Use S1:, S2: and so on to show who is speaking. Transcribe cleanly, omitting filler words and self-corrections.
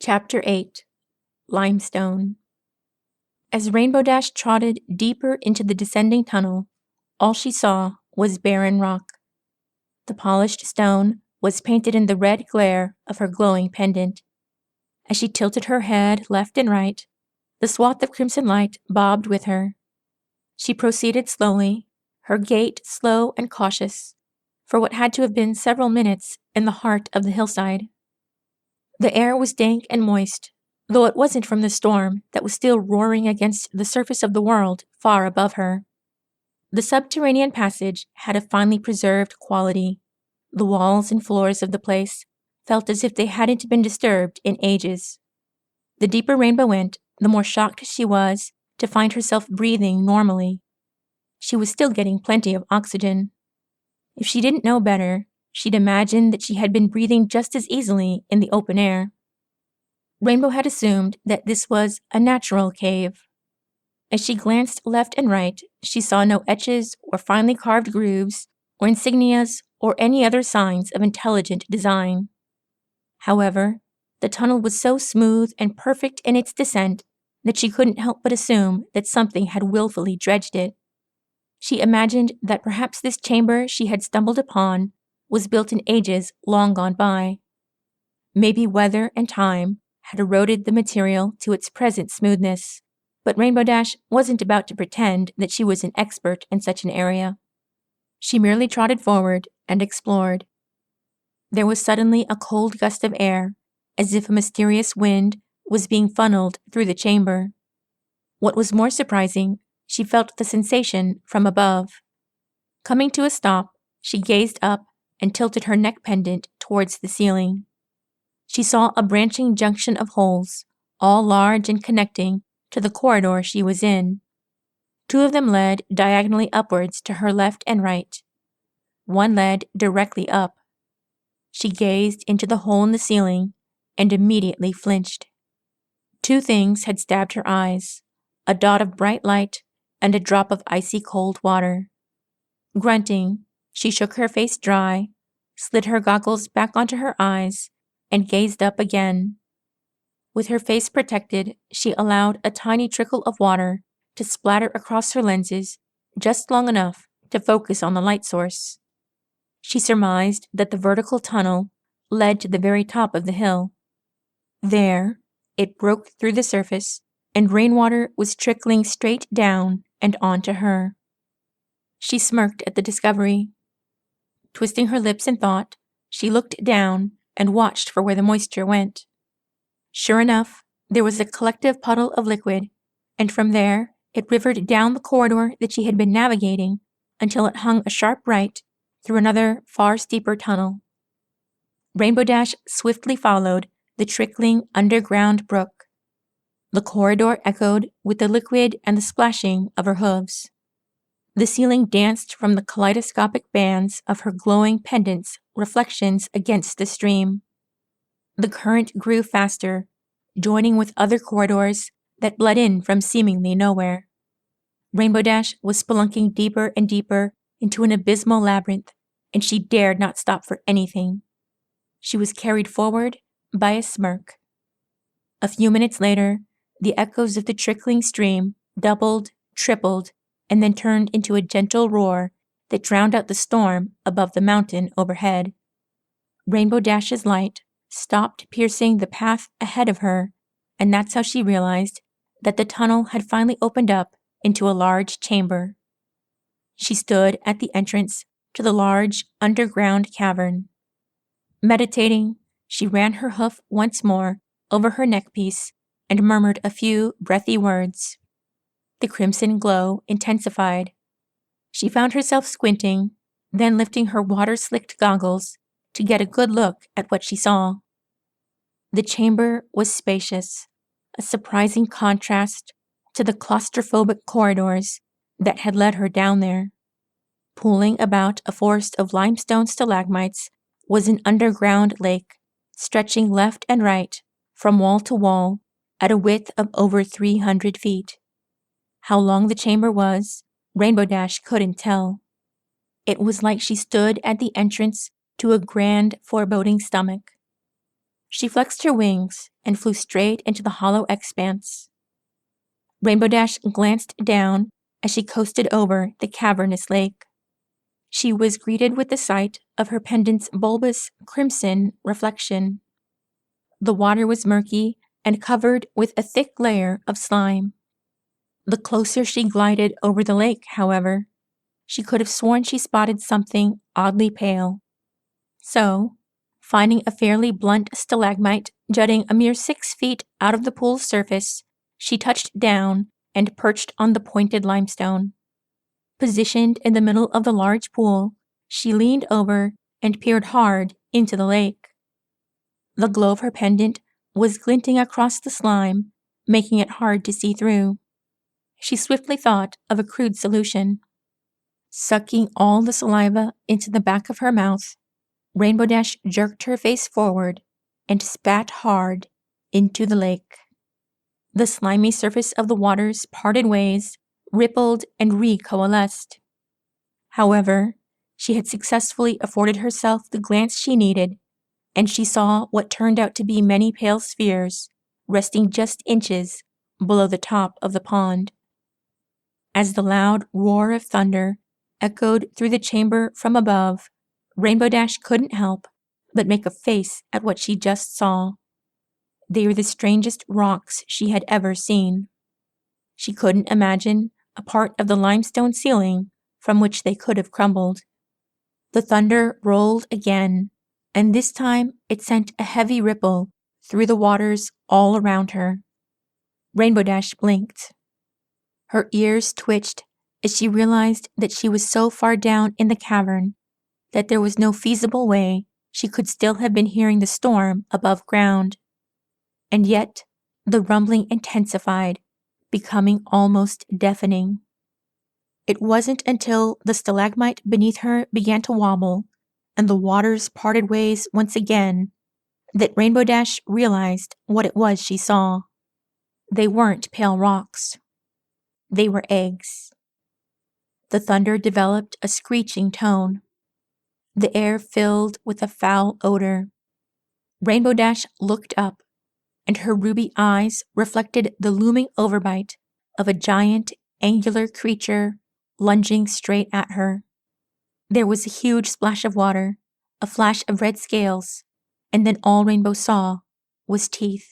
S1: Chapter 8 Limestone. As Rainbow Dash trotted deeper into the descending tunnel, all she saw was barren rock. The polished stone was painted in the red glare of her glowing pendant. As she tilted her head left and right, the swath of crimson light bobbed with her. She proceeded slowly, her gait slow and cautious, for what had to have been several minutes in the heart of the hillside. The air was dank and moist, though it wasn't from the storm that was still roaring against the surface of the world far above her. The subterranean passage had a finely preserved quality. The walls and floors of the place felt as if they hadn't been disturbed in ages. The deeper Rainbow went, the more shocked she was to find herself breathing normally. She was still getting plenty of oxygen. If she didn't know better, she'd imagined that she had been breathing just as easily in the open air. Rainbow had assumed that this was a natural cave. As she glanced left and right, she saw no etches or finely carved grooves or insignias or any other signs of intelligent design. However, the tunnel was so smooth and perfect in its descent that she couldn't help but assume that something had willfully dredged it. She imagined that perhaps this chamber she had stumbled upon was built in ages long gone by. Maybe weather and time had eroded the material to its present smoothness, but Rainbow Dash wasn't about to pretend that she was an expert in such an area. She merely trotted forward and explored. There was suddenly a cold gust of air, as if a mysterious wind was being funneled through the chamber. What was more surprising, she felt the sensation from above. Coming to a stop, she gazed up and tilted her neck pendant towards the ceiling. She saw a branching junction of holes, all large and connecting to the corridor she was in. Two of them led diagonally upwards to her left and right. One led directly up. She gazed into the hole in the ceiling and immediately flinched. Two things had stabbed her eyes, a dot of bright light and a drop of icy cold water. Grunting, she shook her face dry, slid her goggles back onto her eyes, and gazed up again. With her face protected, she allowed a tiny trickle of water to splatter across her lenses just long enough to focus on the light source. She surmised that the vertical tunnel led to the very top of the hill. There, it broke through the surface, and rainwater was trickling straight down and onto her. She smirked at the discovery. Twisting her lips in thought, she looked down and watched for where the moisture went. Sure enough, there was a collective puddle of liquid, and from there it rivered down the corridor that she had been navigating until it hung a sharp right through another far steeper tunnel. Rainbow Dash swiftly followed the trickling underground brook. The corridor echoed with the liquid and the splashing of her hooves. The ceiling danced from the kaleidoscopic bands of her glowing pendants' reflections against the stream. The current grew faster, joining with other corridors that bled in from seemingly nowhere. Rainbow Dash was spelunking deeper and deeper into an abysmal labyrinth, and she dared not stop for anything. She was carried forward by a smirk. A few minutes later, the echoes of the trickling stream doubled, tripled, and then turned into a gentle roar that drowned out the storm above the mountain overhead. Rainbow Dash's light stopped piercing the path ahead of her, and that's how she realized that the tunnel had finally opened up into a large chamber. She stood at the entrance to the large underground cavern. Meditating, she ran her hoof once more over her neckpiece and murmured a few breathy words. The crimson glow intensified. She found herself squinting, then lifting her water-slicked goggles to get a good look at what she saw. The chamber was spacious, a surprising contrast to the claustrophobic corridors that had led her down there. Pooling about a forest of limestone stalagmites was an underground lake, stretching left and right, from wall to wall, at a width of over 300 feet. How long the chamber was, Rainbow Dash couldn't tell. It was like she stood at the entrance to a grand, foreboding stomach. She flexed her wings and flew straight into the hollow expanse. Rainbow Dash glanced down as she coasted over the cavernous lake. She was greeted with the sight of her pendant's bulbous crimson reflection. The water was murky and covered with a thick layer of slime. The closer she glided over the lake, however, she could have sworn she spotted something oddly pale. So, finding a fairly blunt stalagmite jutting a mere 6 feet out of the pool's surface, she touched down and perched on the pointed limestone. Positioned in the middle of the large pool, she leaned over and peered hard into the lake. The glow of her pendant was glinting across the slime, making it hard to see through. She swiftly thought of a crude solution. Sucking all the saliva into the back of her mouth, Rainbow Dash jerked her face forward and spat hard into the lake. The slimy surface of the waters parted ways, rippled, and recoalesced. However, she had successfully afforded herself the glance she needed, and she saw what turned out to be many pale spheres resting just inches below the top of the pond. As the loud roar of thunder echoed through the chamber from above, Rainbow Dash couldn't help but make a face at what she just saw. They were the strangest rocks she had ever seen. She couldn't imagine a part of the limestone ceiling from which they could have crumbled. The thunder rolled again, and this time it sent a heavy ripple through the waters all around her. Rainbow Dash blinked. Her ears twitched as she realized that she was so far down in the cavern that there was no feasible way she could still have been hearing the storm above ground. And yet, the rumbling intensified, becoming almost deafening. It wasn't until the stalagmite beneath her began to wobble and the waters parted ways once again that Rainbow Dash realized what it was she saw. They weren't pale rocks. They were eggs. The thunder developed a screeching tone. The air filled with a foul odor. Rainbow Dash looked up, and her ruby eyes reflected the looming overbite of a giant, angular creature lunging straight at her. There was a huge splash of water, a flash of red scales, and then all Rainbow saw was teeth.